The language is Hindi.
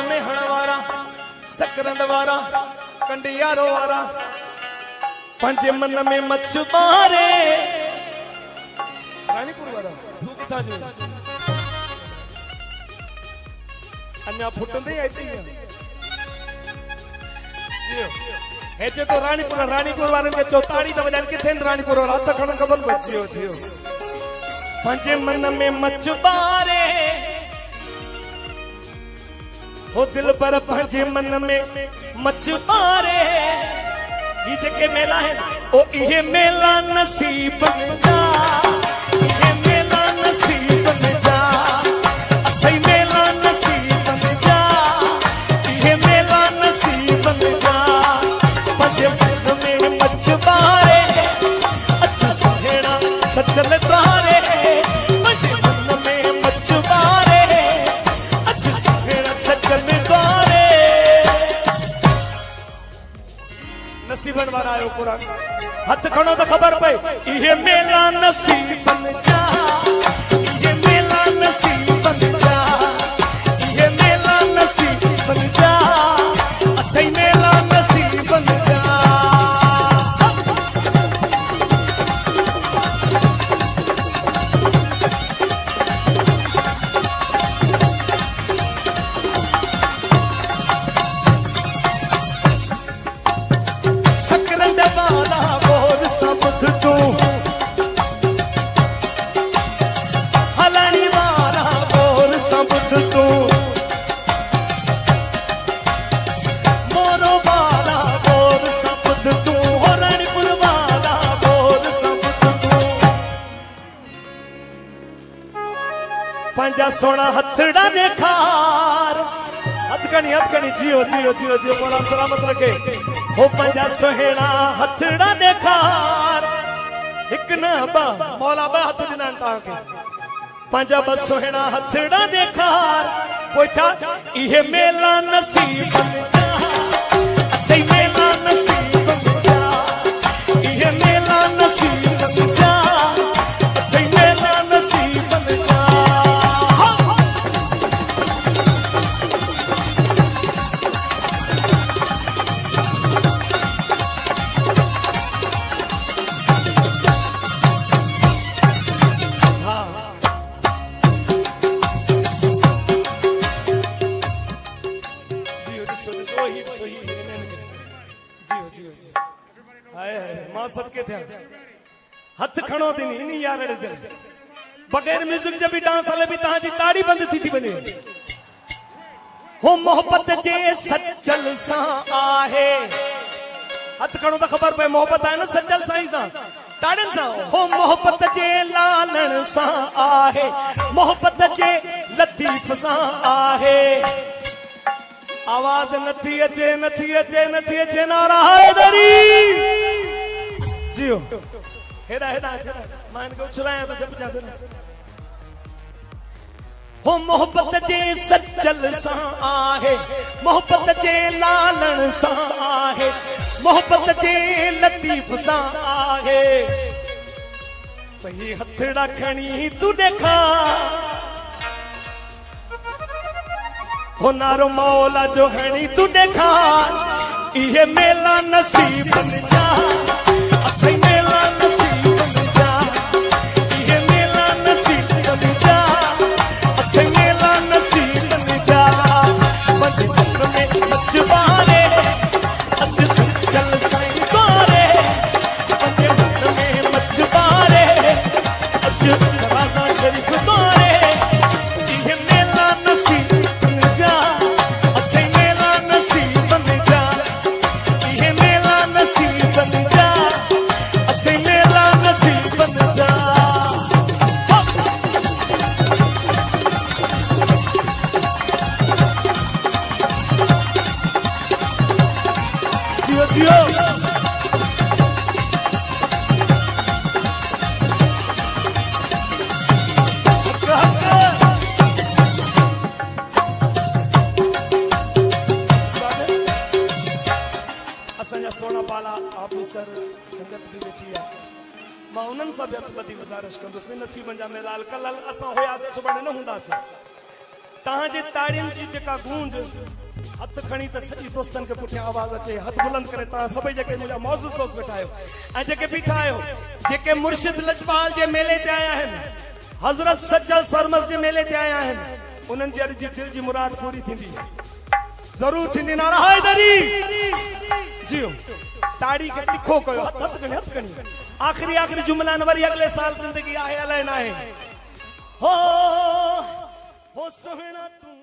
में हणवारा सकरंद वारा कंडियारो वारा पंजे मन में मछुबारे रानीपुर वारा तू किथा जो अन्या फुटंदे आती है हेचे तो रानीपुर वाले के चौताड़ी तो बजान किथे रानीपुर वाला त खण खबर बचियो थियो पंजे मन में मछुबारे हो दिल पर पंजे मन में मछुबारे ये जके मेला है ओ ये मेला नसीब में जा ये मेला नसीब में जा सही मेला नसीब में जा ये मेला नसीब में जा पंजे मन में मछुबारे अच्छा सुहेड़ा सचल द्वारे पंजे मन में मछुबारे अच्छा सुहेड़ा सचल द्वारे नसीबन वाला आयो पूरा हथ खणो तो खबर पे ये मेला नसीबन जा ये मेला नसीबन जा ये मेला नसीबन जा अच्छा मेला नसीबन जा पंजा सोना हथड़ा देखार हथकनी जियो जियो जियो जियो मोला सलामत रखे हो पंजा सोहेड़ा हथड़ा देखार एक न बा मौला बा हथ दिना ताके पंजा बस सोहेड़ा हथड़ा देखार पूछा ये मेला नसीब में जा सही मेला नसीब में जा ये मेला नसीब में जा सही मेला नसीब में जा सबके थे हथ खणो दिन इन यार दिल बगैर म्यूजिक जब भी डांस वाले भी तहां जी ताड़ी बंद थी बने हो मोहब्बत जे सचल सा आहे हथ खणो तो खबर पे मोहब्बत है ना सचल साई सा ताड़न सा हो मोहब्बत जे लालण सा आहे मोहब्बत जे लतीफ सा आहे आवाज नथी अचे नथी अचे नथी अचे नारा हैदरी जियो हेदा हेदा मान को चलाया तो जब जाते हो मोहब्बत जे सचल सा आहे मोहब्बत जे लालण सा आहे मोहब्बत जे लतीफ सा आहे पही हथड़ा खणी तू देखा हो नारो मौला जो हणी तू देखा ये मेला नसीब में जा मेला नसीब में जा ये मेला नसीब में जा अच्छा मेला नसीब में जा पंजे मन में मछुबारे अच्छा चल साईं द्वारे पंजे मन में मछुबारे अच्छा राजा शरीफ द्वारे ये मेला नसीब में जा अच्छा मेला नसीब में जा ये मेला नसीब में जा मां उन्हनि सां बि हथ ॿधी गुज़ारिश कंदुसि नसीब जा मेलाल कल असां हुयासीं सुभाणे न हूंदासीं तव्हांजे ताड़ियुनि जी जेका गूंज हथ खणी त सॼी दोस्तनि खे पुठियां आवाज़ अचे हथ बुलंद करे तव्हां सभई जेके मुंहिंजा मौजूद दोस्त वेठा आहियो ऐं जेके बीठा आहियो जेके मुर्शिद लजपाल जे मेले ते आया आहिनि हज़रत सज्जल सरमस जे मेले ते आया आहिनि उन्हनि जी अॼु जी दिलि जी मुराद पूरी थींदी ज़रूर थींदी नारा हैदरी जियो ताड़ी खे तिखो कयो हथ खणी आख़िरी जुमला न वरी अगले साल ज़िंदगी आहे अलाए न आहे हो सुहिणा तूं